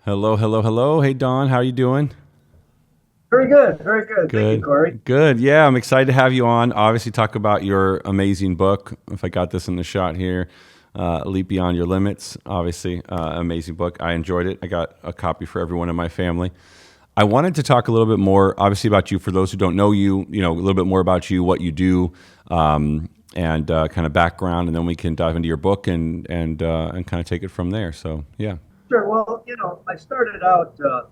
Hello, hello, hello. Hey, Don, how are you doing? Very good, very good. Thank you, Good, Corey. good. Yeah, I'm excited to have you on. Obviously, talk about your amazing book. If I got this in the shot here, Leap Beyond Your Limits. Obviously, amazing book. I enjoyed it. I got a copy for everyone in my family. I wanted to talk a little bit more, obviously, about you. For those who don't know you, a little bit more about you, what you do, and kind of background, and then we can dive into your book and kind of take it from there. So, yeah. Sure. Well, I started out of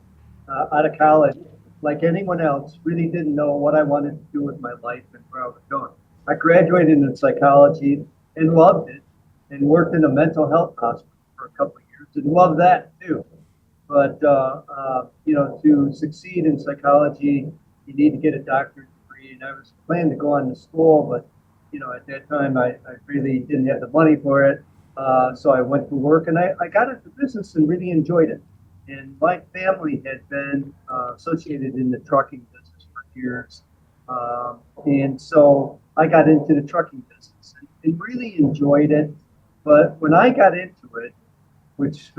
college like anyone else, really didn't know what I wanted to do with my life and where I was going. I graduated in psychology and loved it and worked in a mental health hospital for a couple of years and loved that too. But, to succeed in psychology, you need to get a doctorate degree. And I was planning to go on to school, but, at that time, I really didn't have the money for it. So I went to work and I got into business and really enjoyed it. And my family had been associated in the trucking business for years. And so I got into the trucking business and really enjoyed it. But when I got into it, which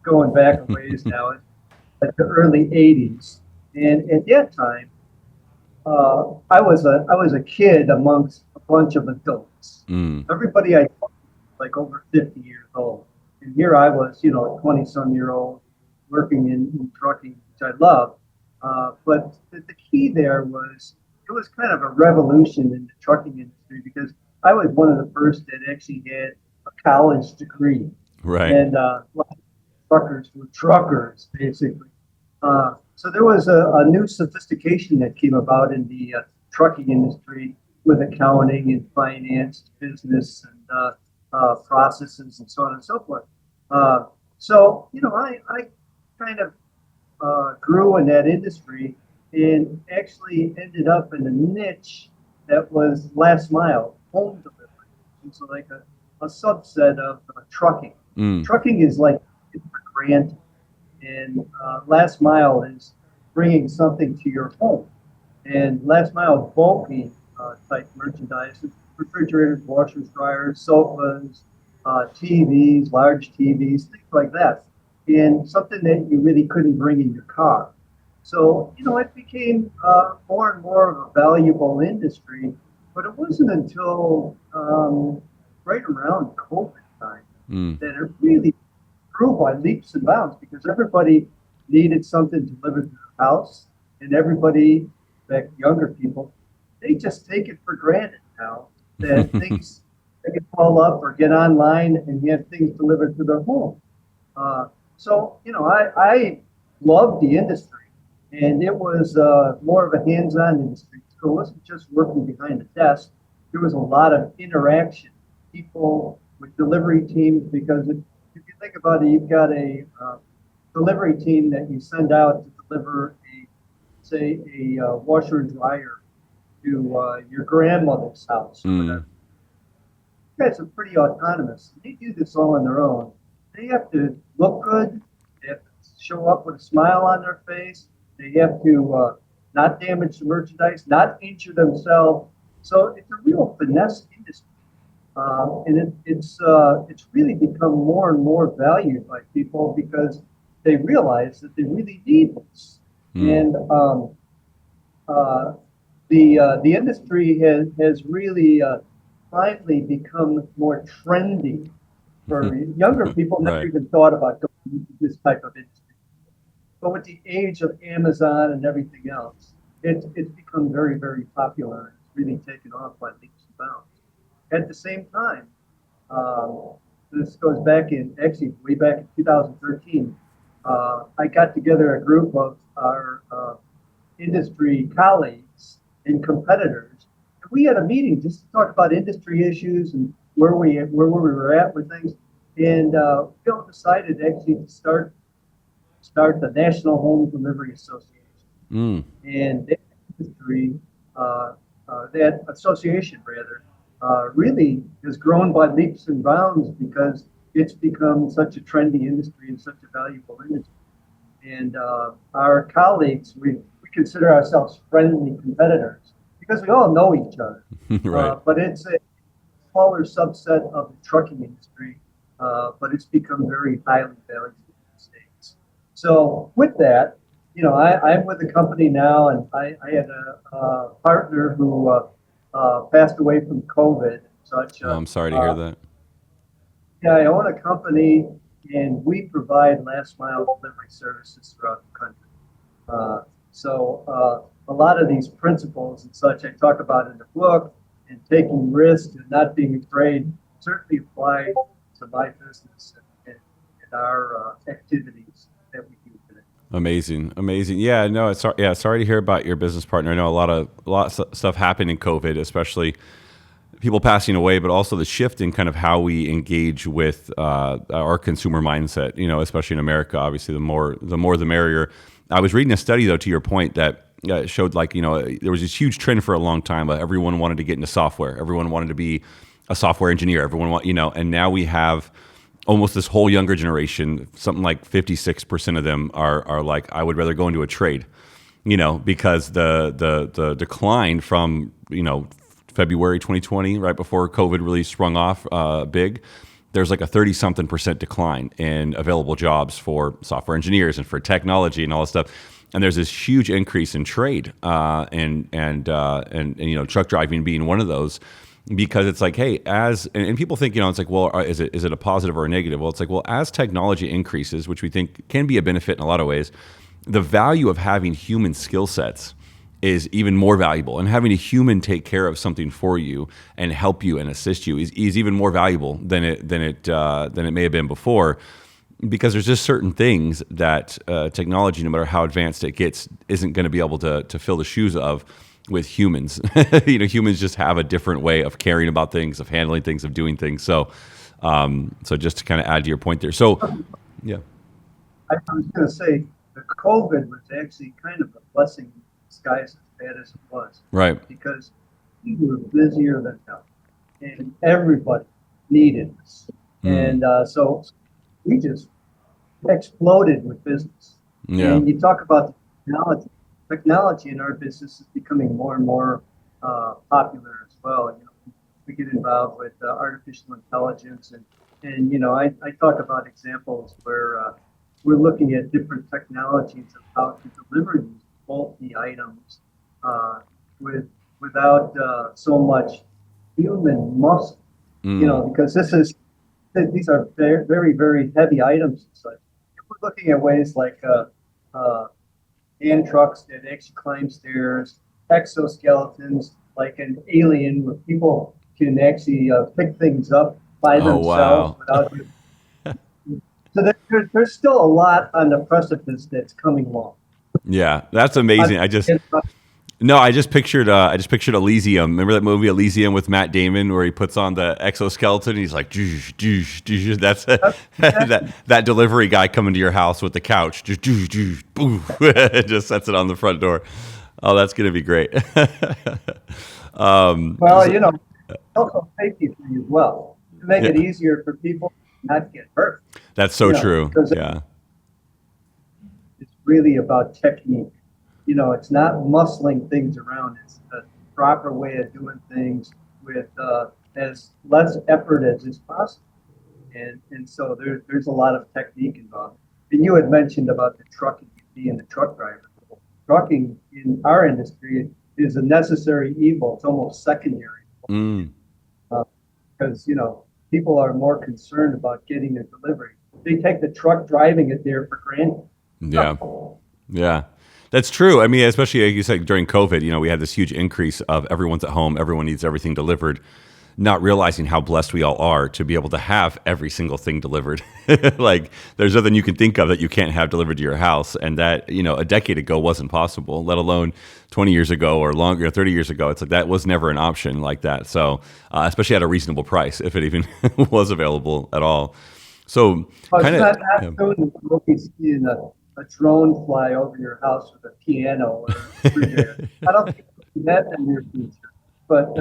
going back a ways now, like the early '80s, and at that time, I was a kid amongst a bunch of adults. Mm, Everybody I talked to was like over 50 years old, and here I was, 20-some-year-old working in trucking, which I love. But the key there was it was kind of a revolution in the trucking industry because I was one of the first that actually had a college degree, right. and truckers were truckers, basically. So there was a new sophistication that came about in the trucking industry with accounting and finance, business, and processes, and so on and so forth. I kind of grew in that industry and actually ended up in a niche that was last mile home delivery. It's like a subset of trucking. Mm. Trucking is like for granted, and last mile is bringing something to your home. And last mile bulky type merchandise, refrigerators, washers, dryers, sofas, TVs, large TVs, things like that. And something that you really couldn't bring in your car. So, it became more and more of a valuable industry. But it wasn't until right around COVID time Mm. that it really grew by leaps and bounds because everybody needed something delivered to their house, and everybody, back younger people, they just take it for granted now that things they can call up or get online and have things delivered to their home. I loved the industry, and it was more of a hands-on industry. So it wasn't just working behind the desk. There was a lot of interaction, people with delivery teams, because if you think about it, you've got a delivery team that you send out to deliver say, a washer and dryer to your grandmother's house or Mm. whatever. You guys are pretty autonomous. They do this all on their own. They have to look good. They have to show up with a smile on their face. They have to not damage the merchandise, not injure themselves. So it's a real finesse industry. It's really become more and more valued by people because they realize that they really need this. Mm. And uh, the industry has really finally become more trendy for younger people. Never Right. even thought about going into this type of industry. But with the age of Amazon and everything else, it's become very, very popular. It's really taken off by leaps and bounds. At the same time, um, this goes back in actually way back in 2013. I got together a group of our industry colleagues and competitors. And we had a meeting just to talk about industry issues and where we were at with things. And we all decided actually to start the National Home Delivery Association. Mm. And that industry, that association rather, really has grown by leaps and bounds because it's become such a trendy industry and such a valuable industry. And our colleagues, we consider ourselves friendly competitors because we all know each other. Right. But it's a smaller subset of the trucking industry, but it's become very highly valued in the States. So with that, I'm with the company now, and I had a partner who passed away from COVID and such. Oh, I'm sorry to hear that. Yeah, I own a company, and we provide last mile delivery services throughout the country. A lot of these principles and such I talk about in the book, and taking risks and not being afraid, certainly apply to my business and our activities that we do today. Amazing, amazing. Yeah, no, sorry to hear about your business partner. I know a lot of stuff happened in COVID, especially people passing away, but also the shift in kind of how we engage with our consumer mindset. Especially in America, obviously, the more the merrier. I was reading a study, though, to your point, that showed there was this huge trend for a long time. Everyone wanted to get into software. Everyone wanted to be a software engineer. And now we have almost this whole younger generation. Something like 56% of them are like, I would rather go into a trade. Because the decline from February 2020, right before COVID really sprung off big, there's like a 30-something% decline in available jobs for software engineers and for technology and all this stuff. And there's this huge increase in trade and truck driving being one of those, because it's like, hey, and people think, it's like, well, is it a positive or a negative? Well, it's like, well, as technology increases, which we think can be a benefit in a lot of ways, the value of having human skill sets is even more valuable, and having a human take care of something for you and help you and assist you is even more valuable than it may have been before, because there's just certain things that technology, no matter how advanced it gets, isn't going to be able to fill the shoes of with humans. Humans just have a different way of caring about things, of handling things, of doing things. So just to kind of add to your point there. So yeah, I was going to say the COVID was actually kind of a blessing in disguise, as bad as it was. Right. Because we were busier than ever, and everybody needed us. And so we just exploded with business. Yeah. And you talk about technology. Technology in our business is becoming more and more popular as well. We get involved with artificial intelligence, and I talk about examples where we're looking at different technologies of how to deliver these bulky items without so much human muscle. Because these are very, very, very heavy items. It's like we're looking at ways like hand trucks that actually climb stairs, exoskeletons like an alien, where people can actually pick things up by themselves without you. So there's still a lot on the precipice that's coming along. Yeah, that's amazing. I just pictured Elysium. Remember that movie Elysium with Matt Damon, where he puts on the exoskeleton and he's like, "Doosh, doosh, doosh." That's that delivery guy coming to your house with the couch, just doosh, doosh, boo, just sets it on the front door. Oh, that's gonna be great. Well, also safety thing as well, to make it easier for people not to get hurt. That's so true. Yeah, it's really about technique. It's not muscling things around. It's the proper way of doing things with as less effort as is possible. And so there's a lot of technique involved. And you had mentioned about the trucking being the truck driver. Trucking in our industry is a necessary evil. It's almost secondary. Because, people are more concerned about getting a delivery. They take the truck driving it there for granted. Yeah. Yeah. That's true. I mean, especially like you said, during COVID, we had this huge increase of everyone's at home, everyone needs everything delivered, not realizing how blessed we all are to be able to have every single thing delivered. Like, there's nothing you can think of that you can't have delivered to your house. And that, a decade ago wasn't possible, let alone 20 years ago or longer, 30 years ago. It's like that was never an option like that. So, especially at a reasonable price, if it even was available at all. So, kind of. We'll be seeing a drone fly over your house with a piano or a refrigerator. I don't think that's in your future, but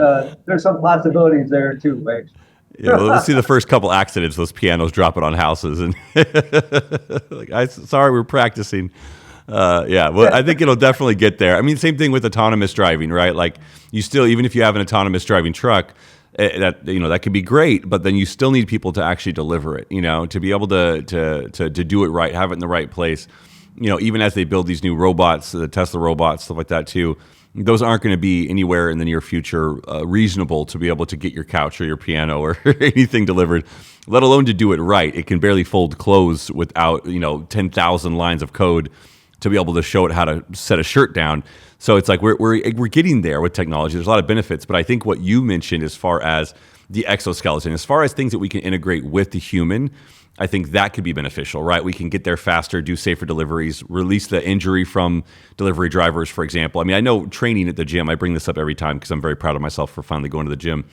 there's some possibilities there too, actually. Yeah, well, we'll see the first couple accidents, those pianos dropping on houses, and sorry, we're practicing. Well, I think it'll definitely get there. I mean, same thing with autonomous driving, right? Like, you still, even if you have an autonomous driving truck, that could be great, but then you still need people to actually deliver it, to be able to do it right, have it in the right place. even as they build these new robots, the Tesla robots, stuff like that too, those aren't going to be anywhere in the near future reasonable to be able to get your couch or your piano or anything delivered, let alone to do it right. It can barely fold clothes without 10,000 lines of code to be able to show it how to set a shirt down. So it's like we're getting there with technology. There's a lot of benefits, but I think what you mentioned as far as the exoskeleton, as far as things that we can integrate with the human, I think that could be beneficial, right? We can get there faster, do safer deliveries, release the injury from delivery drivers, for example. I mean, I know training at the gym, I bring this up every time because I'm very proud of myself for finally going to the gym.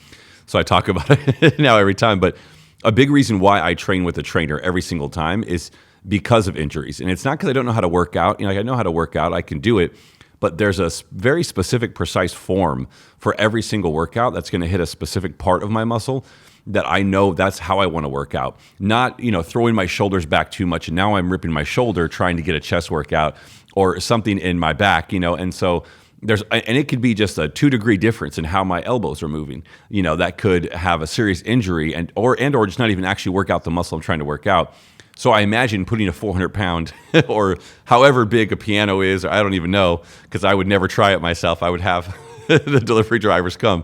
So I talk about it now every time. But a big reason why I train with a trainer every single time is because of injuries. And it's not because I don't know how to work out. I know how to work out, I can do it. But there's a very specific, precise form for every single workout that's going to hit a specific part of my muscle that I know that's how I want to work out. Not, throwing my shoulders back too much and now I'm ripping my shoulder trying to get a chest workout or something in my back, and so and it could be just a 2-degree difference in how my elbows are moving, that could have a serious injury or just not even actually work out the muscle I'm trying to work out. So I imagine putting a 400-pound or however big a piano is, or I don't even know, because I would never try it myself. I would have the delivery drivers come.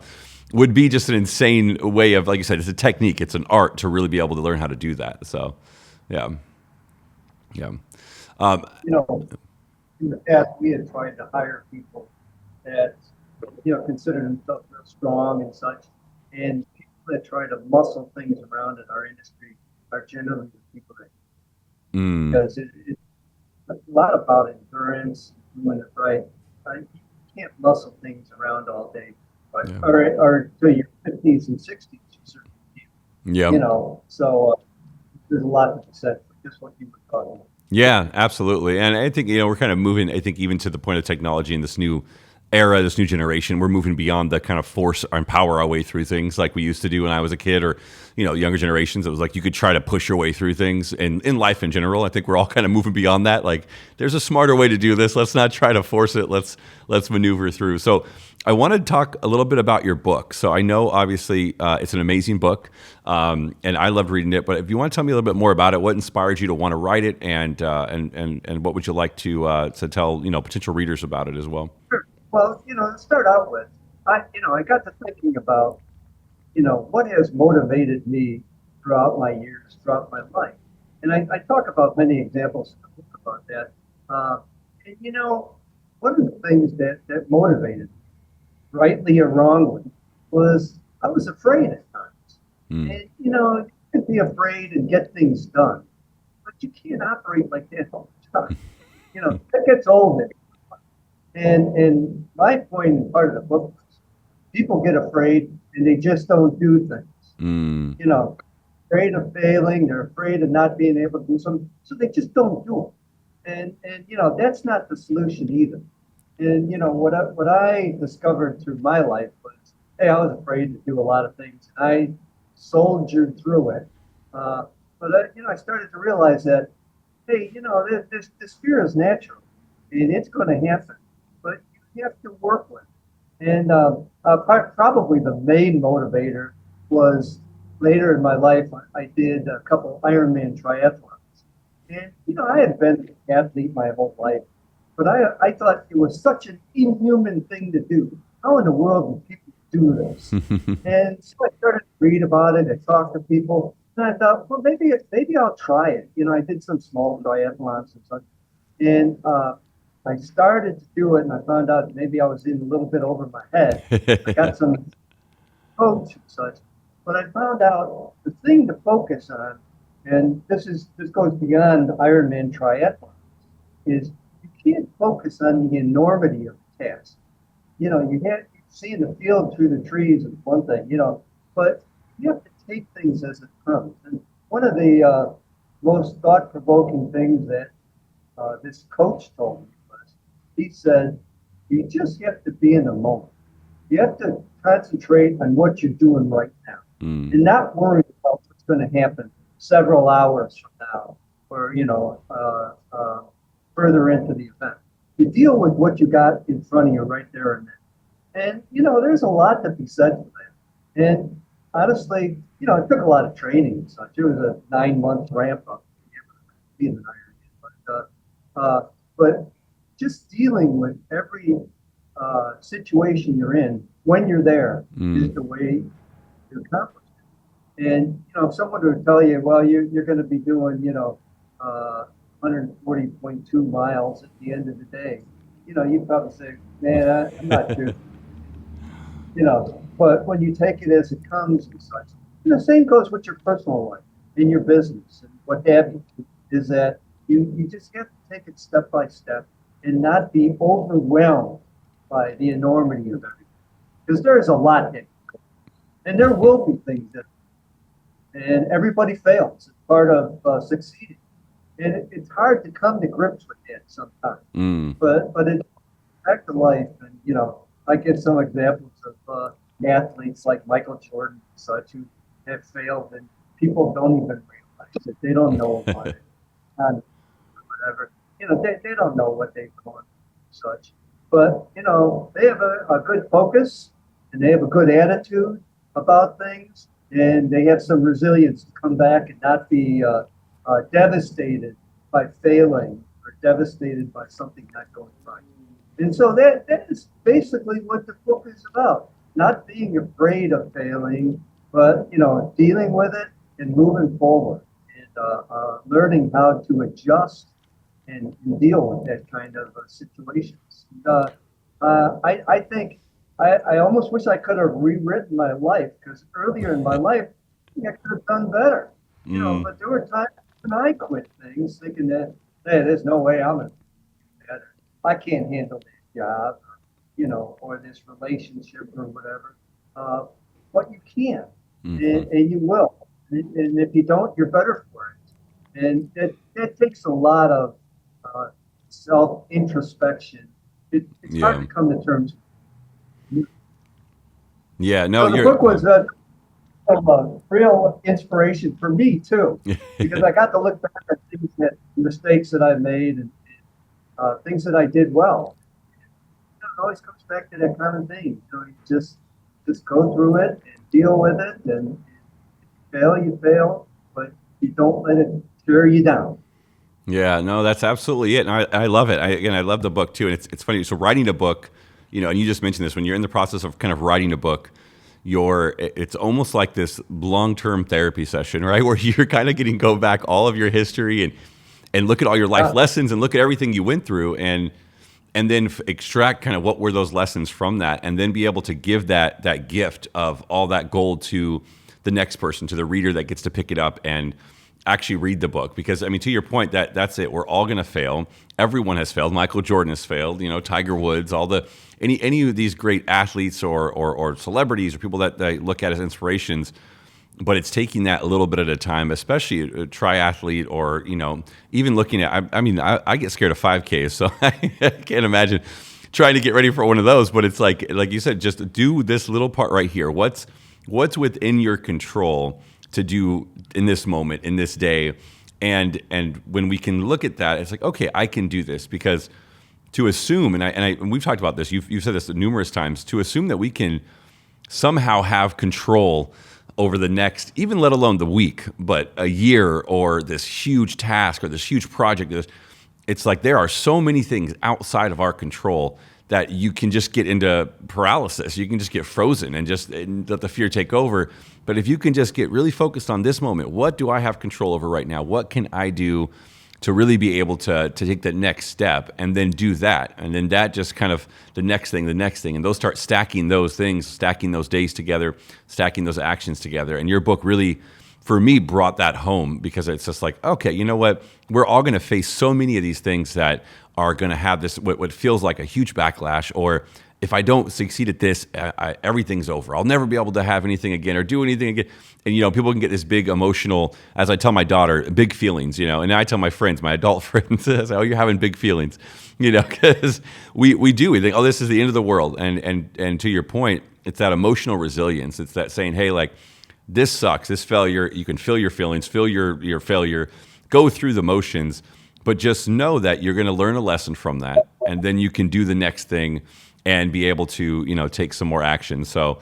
Would be just an insane way of, like you said, it's a technique, it's an art to really be able to learn how to do that. So, yeah. In the past, we had tried to hire people that, consider themselves real strong and such. And people that try to muscle things around in our industry are generally the people that, because it's a lot about endurance, doing it right. You can't muscle things around all day, but Yeah. or till your 50s and 60s, you certainly can. Yeah. So there's a lot to be said for just what you were talking about. Yeah, absolutely. And I think, we're kind of moving, I think, even to the point of technology in this new era, this new generation, we're moving beyond the kind of force and power our way through things like we used to do when I was a kid, or, younger generations. It was like you could try to push your way through things in life in general. I think we're all kind of moving beyond that. Like, there's a smarter way to do this. Let's not try to force it. Let's maneuver through. So I want to talk a little bit about your book. So I know, obviously, it's an amazing book, and I loved reading it. But if you want to tell me a little bit more about it, what inspired you to want to write it, and what would you like to tell potential readers about it as well? Sure. Well, to start out with, I got to thinking about, what has motivated me throughout my years, throughout my life. And I talk about many examples in the book about that. And, one of the things that motivated me, rightly or wrongly, was I was afraid at times. Mm. And, you can be afraid and get things done, but you can't operate like that all the time. That gets old. And my point and part of the book was people get afraid and they just don't do things. Mm. Afraid of failing, they're afraid of not being able to do something, so they just don't do it. And that's not the solution either. And what I discovered through my life was, hey, I was afraid to do a lot of things. I soldiered through it. But I started to realize that, hey, this fear is natural and it's going to happen, but you have to work with it. And probably the main motivator was later in my life, I did a couple Ironman triathlons. And, I had been an athlete my whole life, but I thought it was such an inhuman thing to do. How in the world would people do this? And so I started to read about it and talk to people. And I thought, well, maybe I'll try it. I did some small triathlons and such. And I started to do it, and I found out maybe I was in a little bit over my head. I got some coach and such, but I found out the thing to focus on, and this goes beyond Ironman triathlon, is you can't focus on the enormity of the task. You can't see the field through the trees is one thing, but you have to take things as it comes. And one of the most thought-provoking things that this coach told me was, he said, you just have to be in the moment. You have to concentrate on what you're doing right now and not worry about what's going to happen several hours from now or, further into the event. You deal with what you got in front of you right there and then. And, there's a lot to be said for that. And honestly, it took a lot of training and such. It was a 9-month ramp up to be able to be an Ironman. But Uh, but just dealing with every situation you're in when you're there is Mm. the way to accomplish it. And if someone would tell you, well, you're going to be doing, 140.2 miles at the end of the day, you'd probably say, man, I'm not sure. But when you take it as it comes and such, the same goes with your personal life in your business and what have you, is that you just have to take it step by step and not be overwhelmed by the enormity of everything. Because there's a lot there. And there will be things that, and everybody fails. It's part of succeeding. And it's hard to come to grips with that sometimes. Mm. But it's back to life. And, I get some examples of athletes like Michael Jordan and such who have failed, and people don't even realize it. They don't know about it. And whatever. They don't know what they've gone through and such. But, they have a good focus and they have a good attitude about things, and they have some resilience to come back and not be devastated by failing or devastated by something not going right. And so that is basically what the book is about. Not being afraid of failing, but dealing with it and moving forward and learning how to adjust and deal with that kind of situations. I think I almost wish I could have rewritten my life, because earlier in my life, I think I could have done better. Mm. But there were times when I quit things thinking that, hey, there's no way I'm going to do better. I can't handle this job, or this relationship or whatever. Uh, but you can, Mm-hmm. and you will. And if you don't, you're better for it. And that takes a lot of self introspection. It's hard Yeah. to come to terms with. Yeah. No, So the you're. book was a real inspiration for me too, because I got to look back at mistakes that I made, and things that I did well. It always comes back to that kind of thing. You just go through it and deal with it, and you fail, but you don't let it tear you down. Yeah, no, that's absolutely it. And I love it. I love the book too. And it's funny. So writing a book, and you just mentioned this, when you're in the process of kind of writing a book, it's almost like this long-term therapy session, right? Where you're kind of getting go back all of your history and look at all your life Uh, lessons and look at everything you went through and then extract kind of what were those lessons from that, and then be able to give that gift of all that gold to the next person, to the reader that gets to pick it up and actually read the book. Because I mean, to your point, that's it. We're all going to fail. Everyone has failed. Michael Jordan has failed. Tiger Woods, all the any of these great athletes or celebrities or people that I look at as inspirations. But it's taking that a little bit at a time, especially a triathlete, or even looking at. I get scared of 5Ks, so I can't imagine trying to get ready for one of those. But it's like you said, just do this little part right here. What's within your control to do in this moment, in this day, and when we can look at that, it's like, okay, I can do this. Because to assume, and we've talked about this, you've said this numerous times, to assume that we can somehow have control over the next, even let alone the week, but a year, or this huge task or this huge project. It's like there are so many things outside of our control that you can just get into paralysis. You can just get frozen and let the fear take over. But if you can just get really focused on this moment, what do I have control over right now? What can I do to really be able to take the next step, and then do that? And then that just kind of the next thing, and those start stacking those things, stacking those days together, stacking those actions together. And your book really, for me, brought that home, because it's just like, okay, you know what? We're all going to face so many of these things that are going to have this, what feels like a huge backlash, or if I don't succeed at this, everything's over. I'll never be able to have anything again or do anything again. And, people can get this big emotional, as I tell my daughter, big feelings, and I tell my friends, my adult friends, I say, oh, you're having big feelings, because we do. We think, oh, this is the end of the world. And to your point, it's that emotional resilience. It's that saying, hey, like, this sucks, this failure, you can feel your feelings, feel your failure, go through the motions, but just know that you're going to learn a lesson from that. And then you can do the next thing and be able to, take some more action. So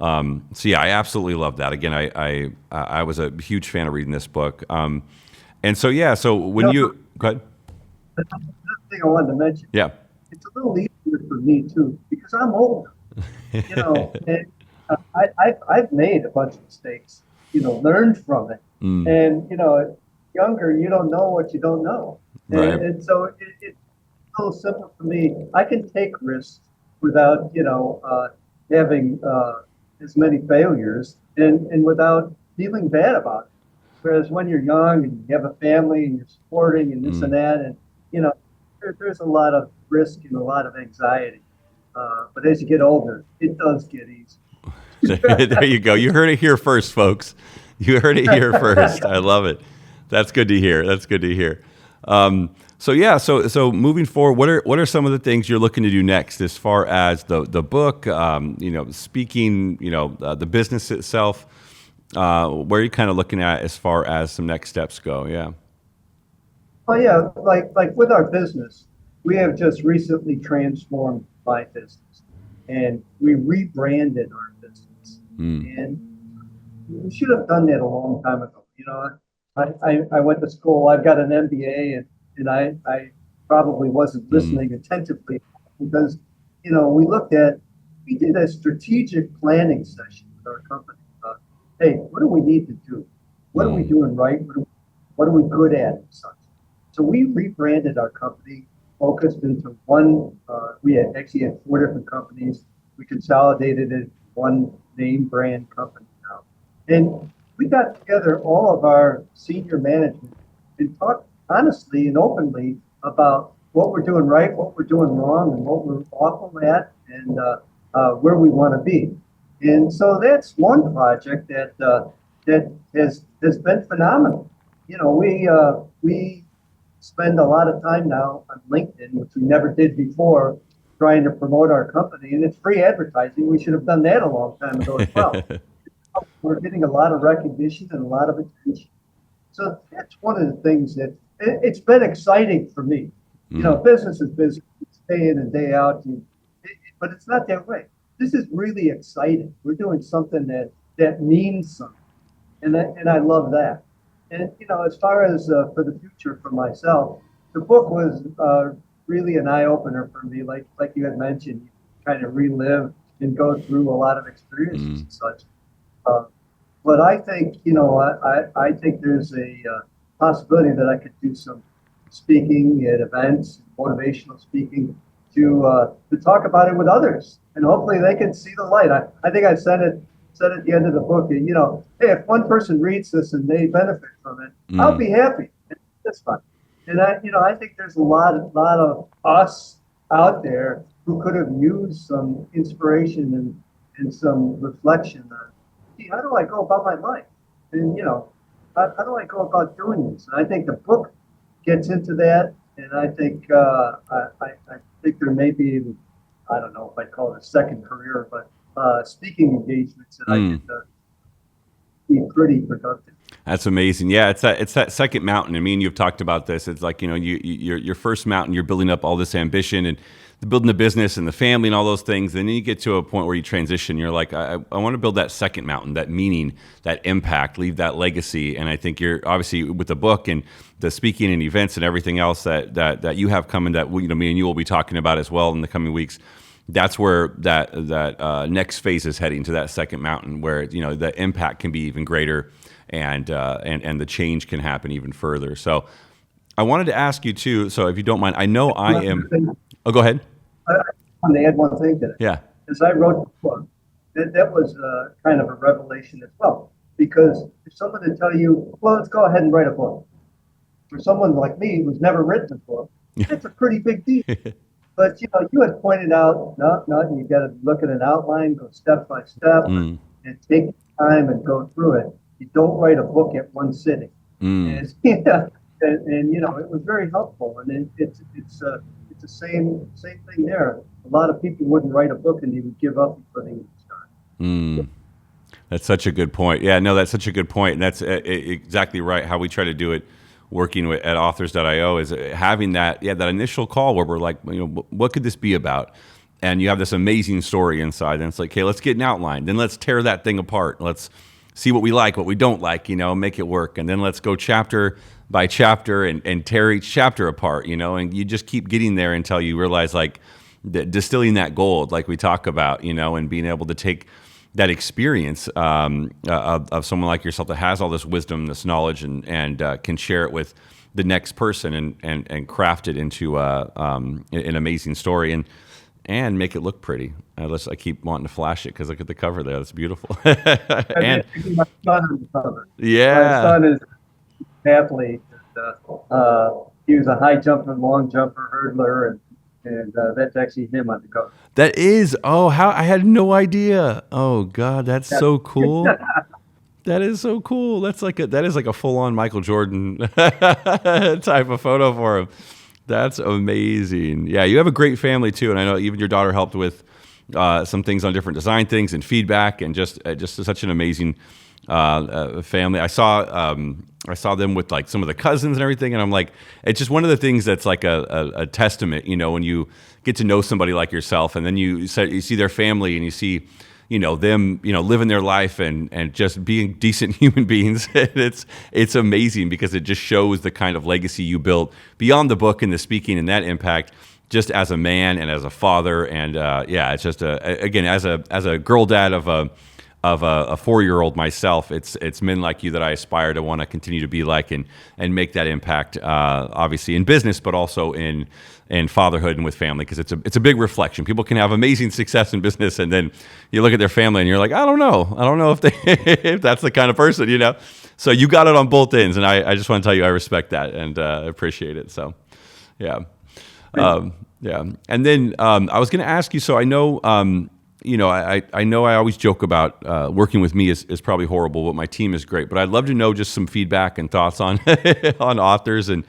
yeah, I absolutely love that. Again, I was a huge fan of reading this book. And so, yeah, so when no, you, go ahead. thing I wanted to mention. Yeah. It's a little easier for me too because I'm older, and I've made a bunch of mistakes, learned from it, Mm, and younger you don't know what you don't know, right. and so it's a little simple for me. I can take risks without having as many failures and without feeling bad about it. Whereas when you're young and you have a family and you're supporting and this and Mm. that, and you know, there's a lot of risk and a lot of anxiety. But as you get older, it does get easy. There you go. You heard it here first, folks. You heard it here first. I love it. That's good to hear. That's good to hear. So yeah, so moving forward, what are some of the things you're looking to do next as far as the book, speaking, the business itself? Where are you kind of looking at as far as some next steps go? Yeah. Well, yeah, like with our business, we have just recently transformed my business, and we rebranded our business, Mm, and we should have done that a long time ago. I went to school. I've got an MBA, and I probably wasn't mm, listening attentively because we did a strategic planning session with our company. Hey, what do we need to do? What are we mm, doing right? What are we good at and such? So we rebranded our company, focused into one. Actually had four different companies. We consolidated it into one name brand company now. And we got together all of our senior management and talked honestly and openly about what we're doing right, what we're doing wrong, and what we're awful at, and where we want to be. And so that's one project that has been phenomenal. We spend a lot of time now on LinkedIn, which we never did before, trying to promote our company, and it's free advertising. We should have done that a long time ago as well. We're getting a lot of recognition and a lot of attention. So that's one of the things that it's been exciting for me. mm, Business is business, day in and day out, but it's not that way. This is really exciting. We're doing something that means something, and I love that. And as far as for the future for myself, the book was really an eye opener for me. Like you had mentioned, you kind of relive and go through a lot of experiences mm, and such. Uh, but I think, I think there's a possibility that I could do some speaking at events, motivational speaking, to talk about it with others, and hopefully they can see the light. I think I said at the end of the book, hey, if one person reads this and they benefit from it, I'll mm, be happy. That's fine. And I think there's a lot of us out there who could have used some inspiration and some reflection on, gee, how do I go about my life? And how do I go about doing this? And I think the book gets into that. And I think I think there may be, I don't know if I'd call it a second career, but speaking engagements that I mm. could be pretty productive. That's amazing. Yeah, it's that second mountain. I mean, you've talked about this. It's like your first mountain. You're building up all this ambition and building the business and the family and all those things. And then you get to a point where you transition. You're like, I want to build that second mountain, that meaning, that impact, leave that legacy. And I think you're obviously with the book and the speaking and events and everything else that you have coming that me and you will be talking about as well in the coming weeks. That's where that next phase is heading, to that second mountain, where the impact can be even greater, and the change can happen even further. So I wanted to ask you too. So if you don't mind, I know I am. Oh, go ahead. I want to add one thing to that. Yeah. As I wrote the book, that was kind of a revelation as well. Because if someone to tell you, well, let's go ahead and write a book, for someone like me who's never written a book, it's a pretty big deal. But you had pointed out, no, you got to look at an outline, go step by step, Mm, and take time and go through it. You don't write a book at one sitting. mm. And yeah, and it was very helpful. And it's the same thing there. A lot of people wouldn't write a book and they would give up before they would start. Mm. That's such a good point. Yeah, no, that's such a good point, and that's exactly right. How we try to do it, working at Authrs.io, is having that that initial call where we're like, what could this be about? And you have this amazing story inside, and it's like, okay, let's get an outline. Then let's tear that thing apart. Let's see what we like, what we don't like, make it work, and then let's go chapter by chapter and tear each chapter apart, and you just keep getting there until you realize like distilling that gold, like we talk about, and being able to take that experience of someone like yourself that has all this wisdom, this knowledge, and can share it with the next person and craft it into an amazing story and make it look pretty. I keep wanting to flash it because look at the cover there; it's beautiful. And my son on the cover. yeah, My son is an athlete. He was a high jumper, long jumper, hurdler, and that's actually him on the cover. that is. Oh, how I had no idea. Oh God, that's so cool. That is so cool. That is like a full on Michael Jordan type of photo for him. That's amazing. Yeah, you have a great family too, and I know even your daughter helped with some things on different design things and feedback, and just such an amazing family. I saw them with like some of the cousins and everything, and I'm like, it's just one of the things that's like a testament, when you get to know somebody like yourself, and then you see their family, and you see them, living their life and just being decent human beings. It's amazing because it just shows the kind of legacy you built beyond the book and the speaking and that impact, just as a man and as a father. And it's just again, as a girl dad of a 4-year-old myself, it's men like you that I aspire to want to continue to be like and make that impact, obviously in business, but also in fatherhood and with family, because it's a big reflection. People can have amazing success in business, and then you look at their family and you're like, I don't know if they if that's the kind of person, So you got it on both ends, and I just want to tell you I respect that and appreciate it. So, yeah, yeah. And then I was going to ask you. So I know. I know I always joke about working with me is probably horrible, but my team is great. But I'd love to know just some feedback and thoughts on on authors and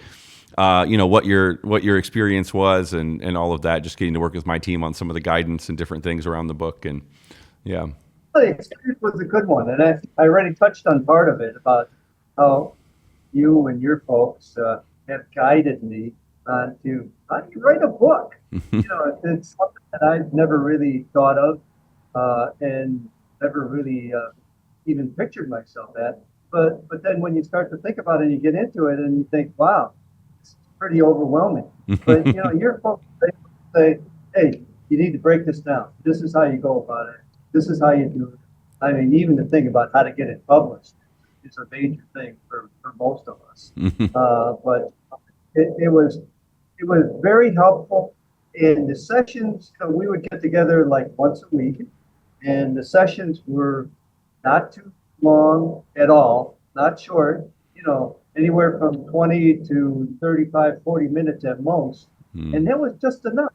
what your experience was and all of that. Just getting to work with my team on some of the guidance and different things around the book, and yeah. Well, the experience was a good one, and I already touched on part of it about how you and your folks have guided me to how do you write a book. It's something that I've never really thought of and never really even pictured myself at. But then when you start to think about it and you get into it and you think, wow, it's pretty overwhelming. But your folks say, hey, you need to break this down. This is how you go about it. This is how you do it. I mean, even to think about how to get it published is a major thing for most of us. But it was very helpful. In the sessions, we would get together like once a week, and the sessions were not too long at all, not short, anywhere from 20 to 35, 40 minutes at most. And that was just enough.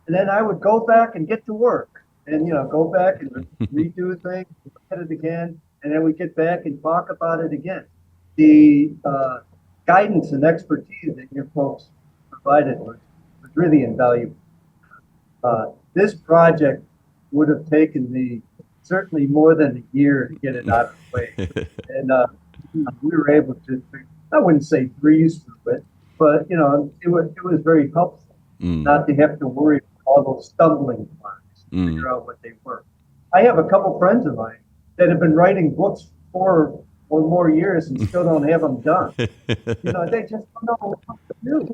And then I would go back and get to work and, go back and redo things, look at it again, and then we get back and talk about it again. The guidance and expertise that your folks provided was really invaluable. This project would have taken me certainly more than a year to get it out of the way. And we were able to, I wouldn't say breeze through it, but it was very helpful not to have to worry about all those stumbling blocks to figure out what they were. I have a couple friends of mine that have been writing books for 4 or more years and still don't have them done. They just don't know what to do.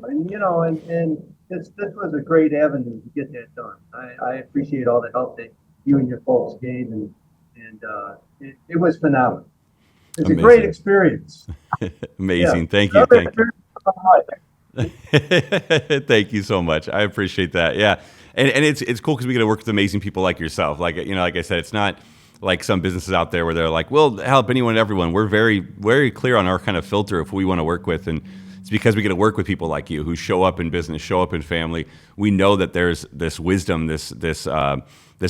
And this was a great avenue to get that done. I appreciate all the help that you and your folks gave, and it was phenomenal. It's Amazing. A great experience. Amazing. Yeah. Thank you. Thank you so much. I appreciate that. Yeah. And it's cool because we get to work with amazing people like yourself. Like I said, it's not like some businesses out there where they're like, we'll help anyone and everyone. We're very, very clear on our kind of filter of who we want to work with. And it's because we get to work with people like you who show up in business, show up in family. We know that there's this wisdom, this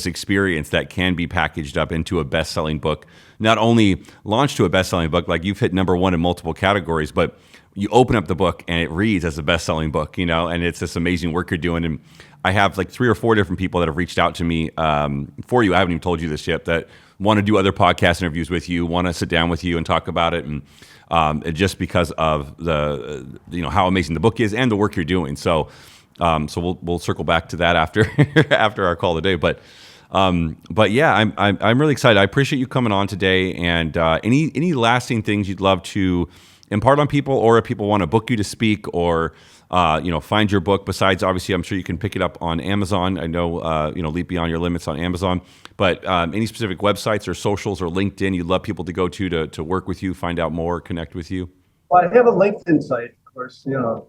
experience that can be packaged up into a best-selling book. Not only launched to a best-selling book, like you've hit #1 in multiple categories, but you open up the book and it reads as a best-selling book, and it's this amazing work you're doing. And I have like 3 or 4 different people that have reached out to me for you. I haven't even told you this yet, that want to do other podcast interviews with you, want to sit down with you and talk about it. And just because of the how amazing the book is and the work you're doing. So we'll circle back to that after after our call today. But yeah, I'm really excited. I appreciate you coming on today. And any lasting things you'd love to impart on people, or if people want to book you to speak or find your book. Besides, obviously, I'm sure you can pick it up on Amazon. I know Leap Beyond Your Limits on Amazon. But any specific websites or socials or LinkedIn you'd love people to go to work with you, find out more, connect with you? Well, I have a LinkedIn site, of course, Donald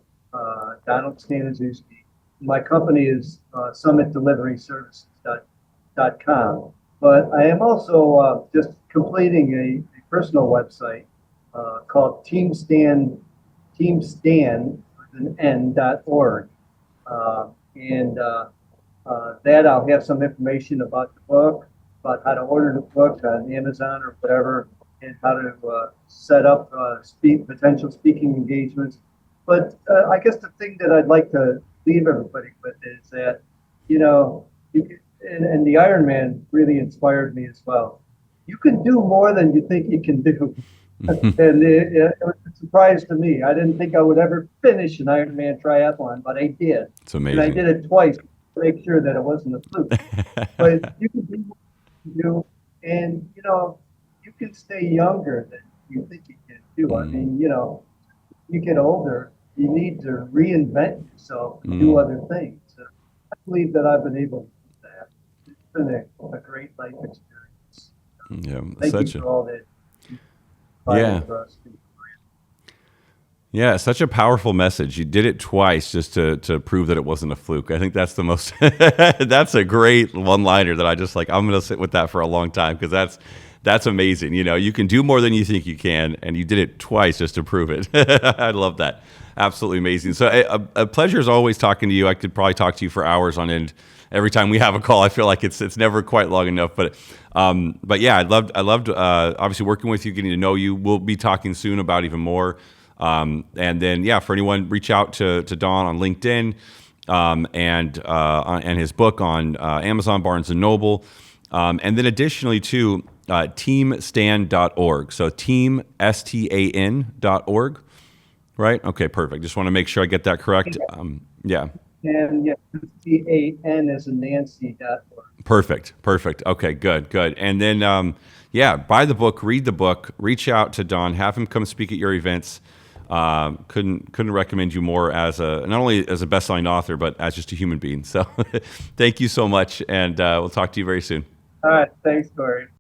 Staniszewski. My company is summitdeliveryservices.com. But I am also just completing a personal website called teamstan with an N.org. And that I'll have some information about the book, about how to order the book on Amazon or whatever, and how to set up potential speaking engagements. But I guess the thing that I'd like to leave everybody with is that, you can, and the Iron Man really inspired me as well. You can do more than you think you can do. And it was a surprise to me. I didn't think I would ever finish an Ironman triathlon, but I did. It's amazing. And I did it twice to make sure that it wasn't a fluke. But you can do what you do, and you can stay younger than you think you can do. I mean, you get older, you need to reinvent yourself and do other things. So I believe that I've been able to do that. It's been a great life experience. Thank you for all that. Yeah. Yeah, such a powerful message. You did it twice just to prove that it wasn't a fluke. I think that's the most, that's a great one-liner that I'm going to sit with that for a long time, because that's amazing. You can do more than you think you can, and you did it twice just to prove it. I love that. Absolutely amazing. So a pleasure as always talking to you. I could probably talk to you for hours on end. Every time we have a call, I feel like it's never quite long enough. But yeah, I loved obviously working with you, getting to know you. We'll be talking soon about even more. And then for anyone, reach out to Don on LinkedIn and his book on Amazon, Barnes and Noble, and then additionally to teamstan.org. So teamstan.org, right? Okay, perfect. Just want to make sure I get that correct. Yeah. And STAN as in Nancy.org. Perfect. Okay, good. And then, buy the book, read the book, reach out to Don, have him come speak at your events. Couldn't recommend you more as not only as a best-selling author, but as just a human being. So thank you so much, and we'll talk to you very soon. All right. Thanks, Corey.